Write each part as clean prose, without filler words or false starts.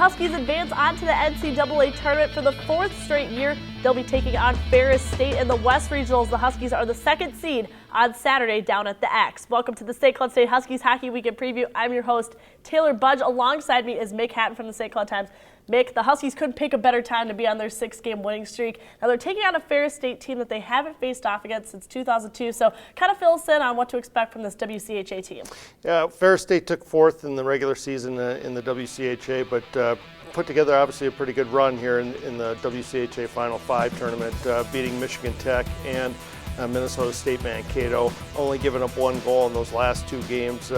Huskies advance on to the NCAA Tournament for the fourth straight year. They'll be taking on Ferris State in the West Regionals. The Huskies are the second seed on Saturday down at the X. Welcome to the St. Cloud State Huskies Hockey Weekend Preview. I'm your host, Taylor Budge. Alongside me is Mick Hatten from the St. Cloud Times. Mick, the Huskies couldn't pick a better time to be on their 6-game winning streak. Now they're taking on a Ferris State team that they haven't faced off against since 2002, so kind of fill us in on what to expect from this WCHA team. Yeah, Ferris State took fourth in the regular season in the WCHA, but put together obviously a pretty good run here in the WCHA Final Five tournament, beating Michigan Tech and Minnesota State Mankato, only giving up one goal in those last two games.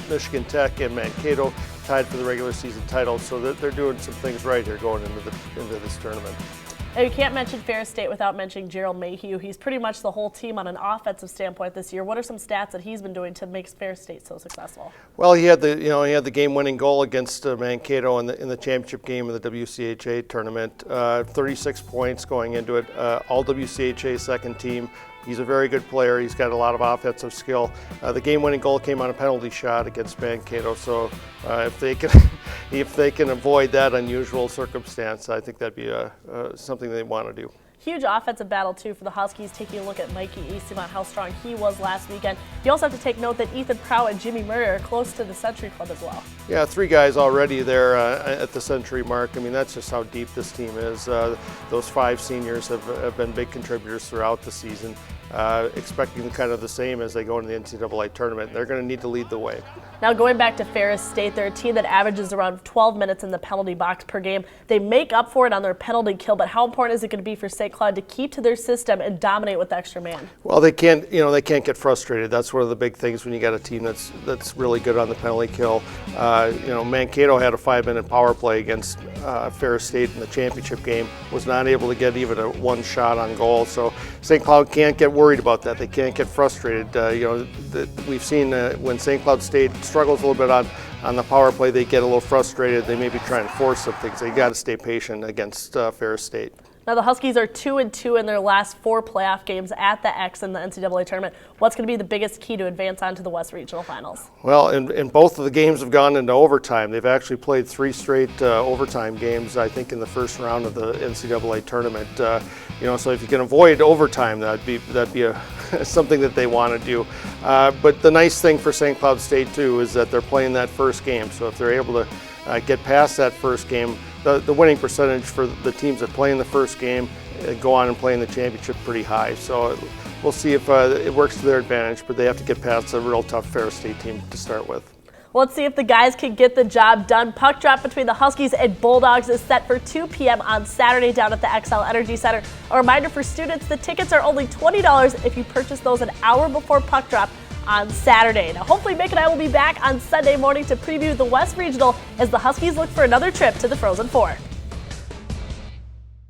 Michigan Tech and Mankato tied for the regular season title, so they're doing some things right here going into this tournament. Now, you can't mention Ferris State without mentioning Gerald Mayhew. He's pretty much the whole team on an offensive standpoint this year. What are some stats that he's been doing to make Ferris State so successful? Well, he had the game-winning goal against Mankato in the championship game of the WCHA tournament. 36 points going into it. All WCHA second team. He's a very good player. He's got a lot of offensive skill. The game-winning goal came on a penalty shot against Mankato. So if they can avoid that unusual circumstance, I think that'd be something they want to do. Huge offensive battle, too, for the Huskies, taking a look at Mikey Easton, how strong he was last weekend. You also have to take note that Ethan Prout and Jimmy Murray are close to the Century Club as well. Yeah, 3 guys already there at the century mark. I mean, that's just how deep this team is. Those 5 seniors have been big contributors throughout the season. Expecting kind of the same as they go into the NCAA tournament. They're going to need to lead the way. Now, going back to Ferris State, they're a team that averages around 12 minutes in the penalty box per game. They make up for it on their penalty kill, but how important is it going to be for St. Cloud to keep to their system and dominate with the extra man? Well, they can't get frustrated. That's one of the big things when you got a team that's really good on the penalty kill. Mankato had a 5-minute power play against Ferris State in the championship game. Was not able to get even one shot on goal. So St. Cloud can't get worried about that. They can't get frustrated. We've seen when St. Cloud State struggles a little bit on the power play, they get a little frustrated. They may be trying to force some things. They got to stay patient against Ferris State. Now, the Huskies are 2-2 in their last 4 playoff games at the X in the NCAA tournament. What's going to be the biggest key to advance on to the West Regional Finals? Well, and both of the games have gone into overtime. They've actually played 3 straight overtime games, I think, in the first round of the NCAA tournament. So if you can avoid overtime, that'd be something that they want to do. But the nice thing for St. Cloud State, too, is that they're playing that first game. So if they're able to get past that first game, the winning percentage for the teams that play in the first game go on and play in the championship pretty high. So we'll see if it works to their advantage, but they have to get past a real tough Ferris State team to start with. Well, let's see if the guys can get the job done. Puck drop between the Huskies and Bulldogs is set for 2 p.m. on Saturday down at the XL Energy Center. A reminder for students, the tickets are only $20 if you purchase those an hour before puck drop on Saturday. Now, hopefully Mick and I will be back on Sunday morning to preview the West Regional as the Huskies look for another trip to the Frozen Four.